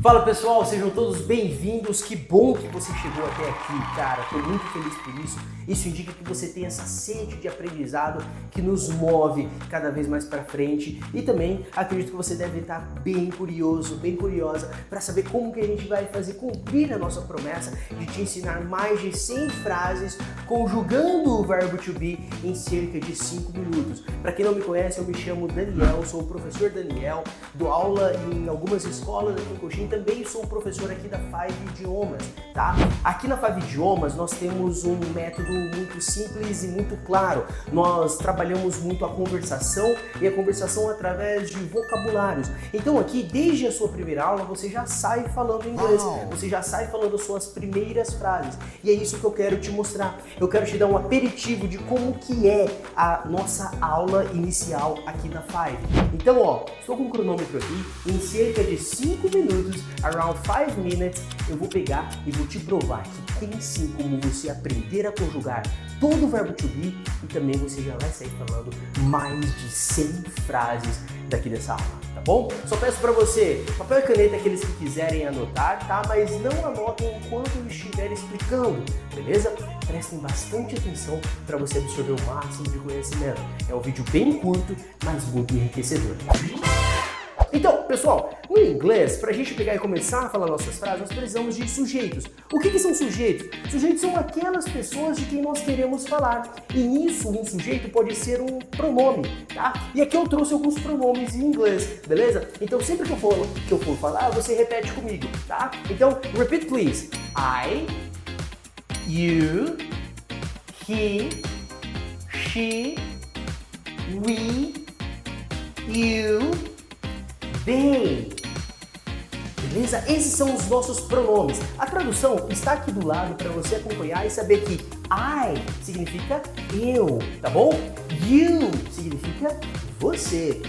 Fala pessoal, sejam todos bem-vindos, que bom que você chegou até aqui, cara, tô muito feliz por isso. Isso indica que você tem essa sede de aprendizado que nos move cada vez mais para frente e também acredito que você deve estar bem curioso, bem curiosa para saber como que a gente vai fazer cumprir a nossa promessa de te ensinar mais de 100 frases conjugando o verbo to be em cerca de 5 minutos. Para quem não me conhece, eu me chamo Daniel, sou o professor Daniel, dou aula em algumas escolas aqui em Coxim, também sou professor aqui da Five Idiomas, tá? Aqui na Five Idiomas nós temos um método muito simples e muito claro. Nós trabalhamos muito a conversação e a conversação através de vocabulários. Então aqui, desde a sua primeira aula, você já sai falando inglês, você já sai falando as suas primeiras frases. E é isso que eu quero te mostrar. Eu quero te dar um aperitivo de como que é a nossa aula inicial aqui na Five. Então, ó, estou com um cronômetro aqui, em cerca de 5 minutos, around 5 minutes, eu vou pegar e vou te provar que tem sim como você aprender a conjugar todo o verbo to be e também você já vai sair falando mais de 100 frases daqui dessa aula, tá bom? Só peço para você, papel e caneta aqueles que quiserem anotar, tá? Mas não anotem enquanto eu estiver explicando, beleza? Prestem bastante atenção para você absorver o máximo de conhecimento. É um vídeo bem curto, mas muito enriquecedor. Então, pessoal, no inglês, para a gente pegar e começar a falar nossas frases, nós precisamos de sujeitos. O que são sujeitos? Sujeitos são aquelas pessoas de quem nós queremos falar. E nisso, um sujeito pode ser um pronome, tá? E aqui eu trouxe alguns pronomes em inglês, beleza? Então, sempre que eu for falar, você repete comigo, tá? Então, repeat please. I, you, he, she, we, you, they. Beleza? Esses são os nossos pronomes. A tradução está aqui do lado para você acompanhar e saber que I significa eu, tá bom? You significa você.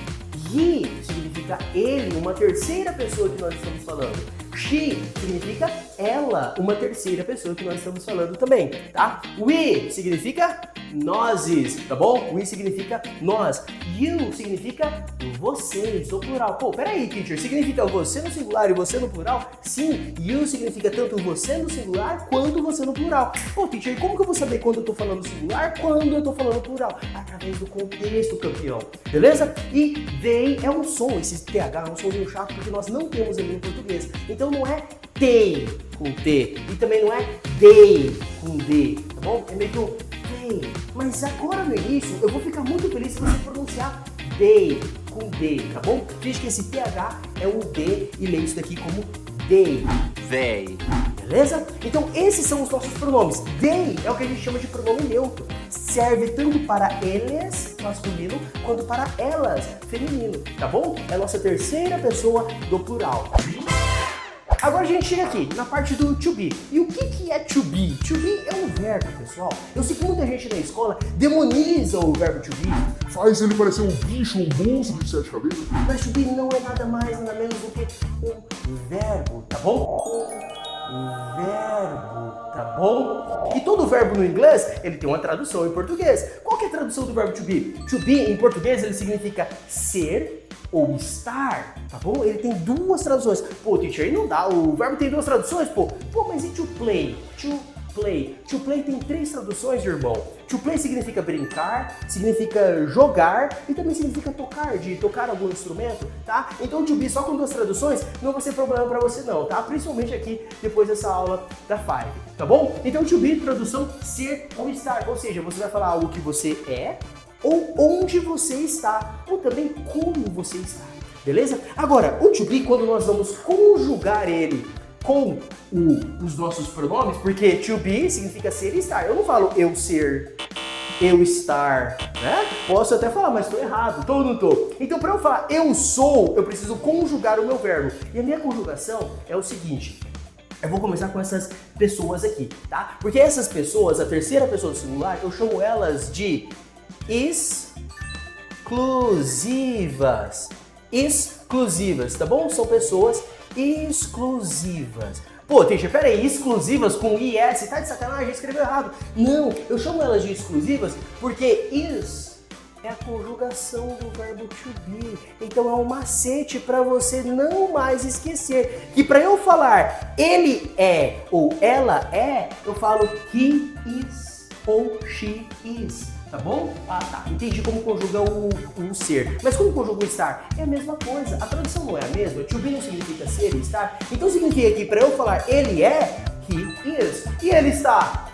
He significa ele, uma terceira pessoa que nós estamos falando. She significa ela, uma terceira pessoa que nós estamos falando também, tá? We significa nozes, tá bom? We significa nós. You significa vocês, no plural. Pô, peraí, teacher, significa você no singular e você no plural? Sim, you significa tanto você no singular quanto você no plural. Pô, teacher, como que eu vou saber quando eu tô falando singular, quando eu tô falando plural? Através do contexto, campeão, beleza? E they é um som, esse TH é um somzinho chato porque nós não temos ele no português. Então não é they com T e também não é they com D, tá bom? É meio que um they. Mas agora no início eu vou ficar muito feliz se você pronunciar they com D, tá bom? Veja que esse TH é um D e lê isso daqui como they. They. Beleza? Então esses são os nossos pronomes. They é o que a gente chama de pronome neutro. Serve tanto para eles, masculino, quanto para elas, feminino, tá bom? É a nossa terceira pessoa do plural. Agora a gente chega aqui, na parte do to be. E o que é to be? To be é um verbo, pessoal. Eu sei que muita gente na escola demoniza o verbo to be. Faz ele parecer um bicho, um monstro de 7 cabeças. Mas to be não é nada mais, nada menos do que um verbo, tá bom? Um verbo, tá bom? E todo verbo no inglês, ele tem uma tradução em português. Qual que é a tradução do verbo to be? To be, em português, ele significa ser ou estar, tá bom? Ele tem duas traduções. Pô, teacher, aí não dá, o verbo tem duas traduções, pô. Pô, mas e to play? To play. To play tem 3 traduções, irmão. To play significa brincar, significa jogar e também significa tocar, de tocar algum instrumento, tá? Então to be só com 2 traduções não vai ser problema pra você não, tá? Principalmente aqui depois dessa aula da Five, tá bom? Então to be, tradução, ser ou estar, ou seja, você vai falar algo que você é, ou onde você está, ou também como você está, beleza? Agora, o to be, quando nós vamos conjugar ele com os nossos pronomes, porque to be significa ser e estar. Eu não falo eu ser, eu estar, né? Posso até falar, mas estou errado, tô ou não tô? Então, para eu falar eu sou, eu preciso conjugar o meu verbo. E a minha conjugação é o seguinte. Eu vou começar com essas pessoas aqui, tá? Porque essas pessoas, a terceira pessoa do singular, eu chamo elas de exclusivas. Exclusivas, tá bom? São pessoas exclusivas. Pô, teacher, peraí, exclusivas com IS, tá de sacanagem, escreveu errado. Não, eu chamo elas de exclusivas porque é a conjugação do verbo to be. Então é um macete para você não mais esquecer que para eu falar ele é ou ela é, eu falo he is ou she is. Tá bom? Ah, tá. Entendi como conjuga o ser. Mas como conjuga o estar? É a mesma coisa. A tradução não é a mesma. To be não significa ser e estar. Então significa que para eu falar ele é, he is. E ele está?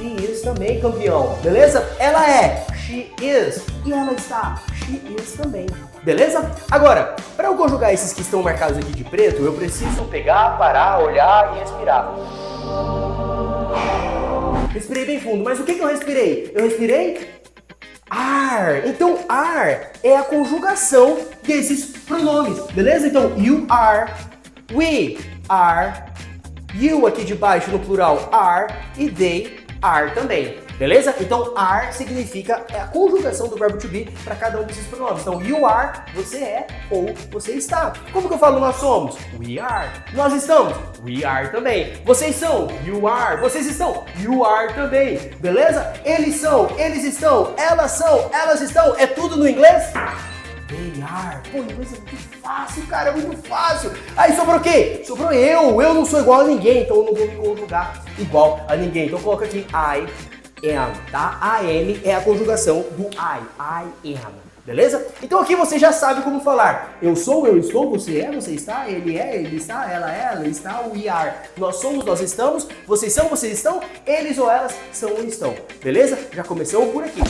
He is também, campeão. Beleza? Ela é, she is. E ela está? She is também. Beleza? Agora, para eu conjugar esses que estão marcados aqui de preto, eu preciso pegar, parar, olhar e respirar. Respirei bem fundo, mas o que eu respirei? Eu respirei are. Então, are é a conjugação desses pronomes, beleza? Então, you are, we are, you aqui de baixo no plural are e they are também, beleza? Então, are significa a conjugação do verbo to be para cada um desses pronomes. Então, you are, você é ou você está. Como que eu falo nós somos? We are. Nós estamos? We are também. Vocês são? You are. Vocês estão? You are também. Beleza? Eles são, eles estão, elas estão. É tudo no inglês? They are. Pô, inglês é muito fácil, cara, é muito fácil. Aí sobrou o quê? Sobrou eu. Eu não sou igual a ninguém, então eu não vou me conjugar igual a ninguém. Então coloca aqui I am, tá? I am é a conjugação do I am. Beleza? Então aqui você já sabe como falar. Eu sou, eu estou, você é, você está, ele é, ele está, ela é, ela está, we are. Nós somos, nós estamos, vocês são, vocês estão, eles ou elas são ou estão. Beleza? Já começamos por aqui.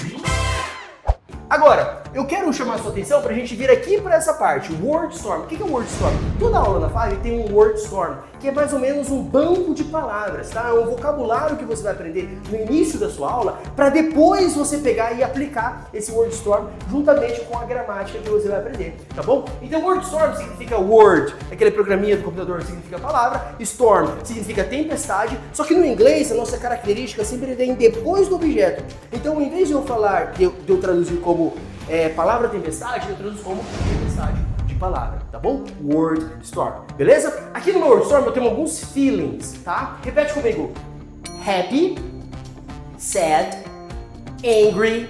Agora, eu quero chamar a sua atenção pra gente vir aqui para essa parte, Wordstorm. O que é um Wordstorm? Toda aula na Five tem um Wordstorm, que é mais ou menos um banco de palavras, tá? É um vocabulário que você vai aprender no início da sua aula, para depois você pegar e aplicar esse Wordstorm juntamente com a gramática que você vai aprender, tá bom? Então, Wordstorm significa word, aquele programinha do computador que significa palavra, storm significa tempestade, só que no inglês a nossa característica sempre vem depois do objeto. Então, em vez de eu falar, de eu traduzir como palavra tempestade, eu traduzo como tempestade de palavra, tá bom? Word storm, beleza? Aqui no meu word storm eu tenho alguns feelings, tá? Repete comigo. Happy, sad, angry,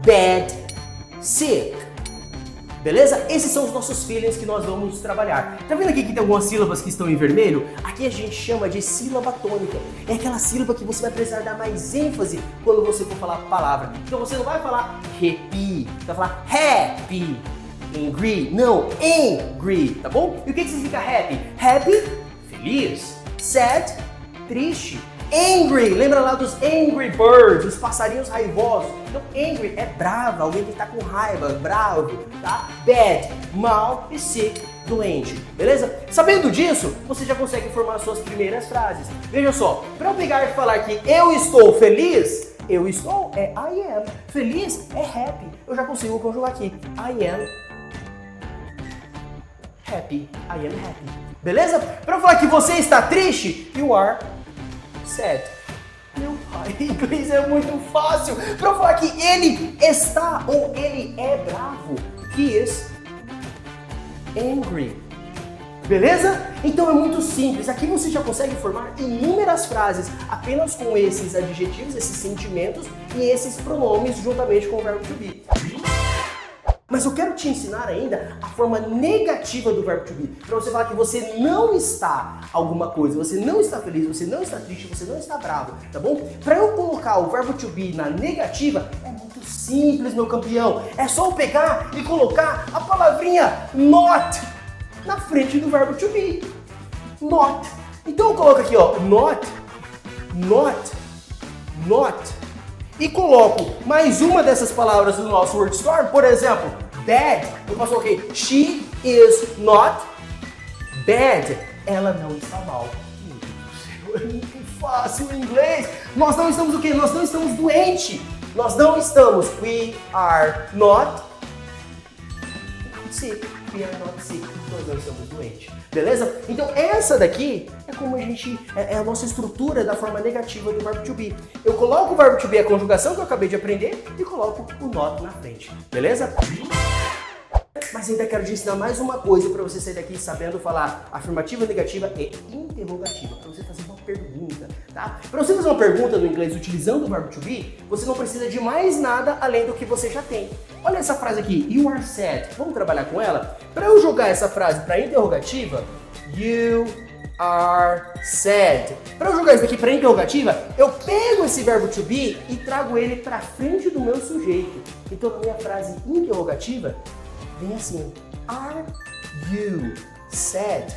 bad, sick. Beleza? Esses são os nossos feelings que nós vamos trabalhar. Tá vendo aqui que tem algumas sílabas que estão em vermelho? Aqui a gente chama de sílaba tônica. É aquela sílaba que você vai precisar dar mais ênfase quando você for falar a palavra. Então você não vai falar happy, você vai falar happy, angry. Não, angry, tá bom? E o que significa happy? Happy, feliz. Sad, triste. Angry, lembra lá dos Angry Birds, os passarinhos raivosos. Então, angry é brava, alguém que tá com raiva, bravo, tá? Bad, mal e sick, doente, beleza? Sabendo disso, você já consegue formar suas primeiras frases. Veja só, para eu pegar e falar que eu estou feliz, eu estou é I am, feliz é happy. Eu já consigo conjugar aqui, I am happy, I am happy, beleza? Para eu falar que você está triste, you are sad. Meu pai, inglês é muito fácil. Para eu falar que ele está ou ele é bravo, he is angry. Beleza? Então é muito simples. Aqui você já consegue formar inúmeras frases apenas com esses adjetivos, esses sentimentos e esses pronomes juntamente com o verbo to be. Mas eu quero te ensinar ainda a forma negativa do verbo to be, para você falar que você não está alguma coisa, você não está feliz, você não está triste, você não está bravo, tá bom? Para eu colocar o verbo to be na negativa, é muito simples, meu campeão. É só eu pegar e colocar a palavrinha not na frente do verbo to be. Not. Então eu coloco aqui, ó, not, e coloco mais uma dessas palavras do nosso Wordstorm, por exemplo, bad, eu posso colocar aqui, she is not bad, ela não está mal. Meu Deus do céu, é muito fácil o inglês. Nós não estamos o quê? Nós não estamos doentes. Nós não estamos, we are not sick. We are not sick. Nós não estamos doentes. Beleza? Então essa daqui é como a gente, é a nossa estrutura da forma negativa do verbo to be. Eu coloco o verbo to be, a conjugação que eu acabei de aprender, e coloco o not na frente. Beleza? Mas ainda quero te ensinar mais uma coisa para você sair daqui sabendo falar afirmativa, negativa e interrogativa. Para você fazer uma pergunta. tá? Para você fazer uma pergunta no inglês utilizando o verbo to be, você não precisa de mais nada além do que você já tem. Olha essa frase aqui, you are sad. Vamos trabalhar com ela? Para eu jogar essa frase para interrogativa, you are sad. Para eu jogar isso aqui para interrogativa, eu pego esse verbo to be e trago ele para frente do meu sujeito. Então, na minha frase interrogativa, vem assim, are you sad?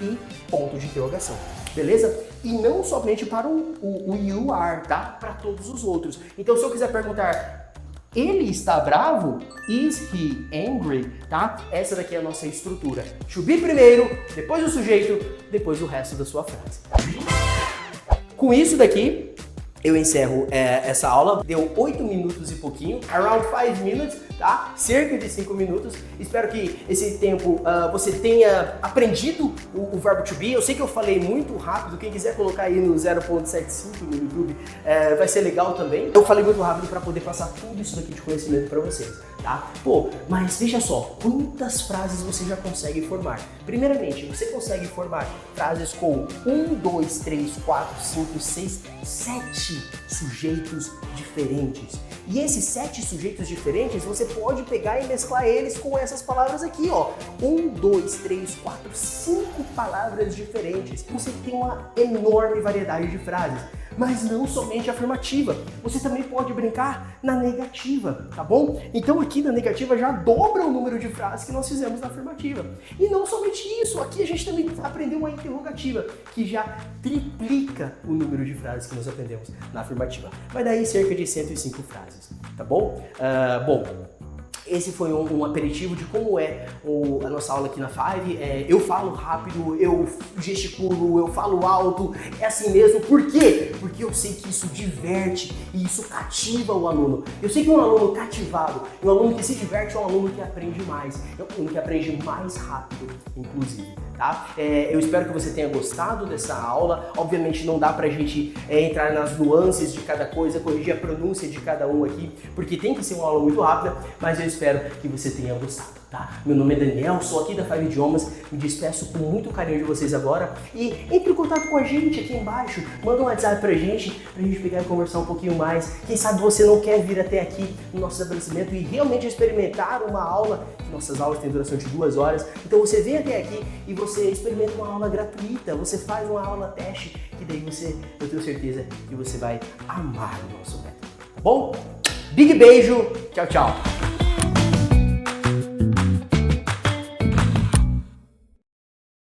E ponto de interrogação, beleza? E não somente para o you are, tá? Para todos os outros. Então, se eu quiser perguntar, ele está bravo? Is he angry? Tá? Essa daqui é a nossa estrutura. To be primeiro, depois o sujeito, depois o resto da sua frase. Com isso daqui, eu encerro essa aula. Deu 8 minutos e pouquinho, around 5 minutes, tá? Cerca de 5 minutos. Espero que esse tempo você tenha aprendido o verbo to be. Eu sei que eu falei muito rápido. Quem quiser colocar aí no 0.75 no YouTube, vai ser legal também. Eu falei muito rápido para poder passar tudo isso daqui de conhecimento para vocês, tá? Pô, mas veja só, quantas frases você já consegue formar? Primeiramente, você consegue formar frases com 1, 2, 3, 4, 5, 6, 7 sujeitos diferentes. E esses 7 sujeitos diferentes, você pode pegar e mesclar eles com essas palavras aqui, ó. 1, 2, 3, 4, 5 palavras diferentes. Você tem uma enorme variedade de frases. Mas não somente afirmativa, você também pode brincar na negativa, tá bom? Então aqui na negativa já dobra o número de frases que nós fizemos na afirmativa. E não somente isso, aqui a gente também aprendeu uma interrogativa, que já triplica o número de frases que nós aprendemos na afirmativa. Vai dar aí cerca de 105 frases, tá bom? Esse foi um aperitivo de como é a nossa aula aqui na Five. Eu falo rápido, eu gesticulo, eu falo alto, é assim mesmo. Por quê? Porque eu sei que isso diverte e isso cativa o aluno. Eu sei que um aluno cativado, um aluno que se diverte é um aluno que aprende mais, é um aluno que aprende mais rápido, inclusive. Tá? Eu espero que você tenha gostado dessa aula. Obviamente não dá pra gente entrar nas nuances de cada coisa, corrigir a pronúncia de cada um aqui, porque tem que ser uma aula muito rápida, mas eu espero que você tenha gostado, tá? Meu nome é Daniel, sou aqui da Five Idiomas, me despeço com muito carinho de vocês agora e entre em contato com a gente aqui embaixo, manda um WhatsApp pra gente pegar e conversar um pouquinho mais. Quem sabe você não quer vir até aqui no nosso estabelecimento e realmente experimentar uma aula, que nossas aulas têm duração de 2 horas, então você vem até aqui e você experimenta uma aula gratuita, você faz uma aula teste, que daí eu tenho certeza que você vai amar o nosso método, tá bom? Big beijo, tchau, tchau!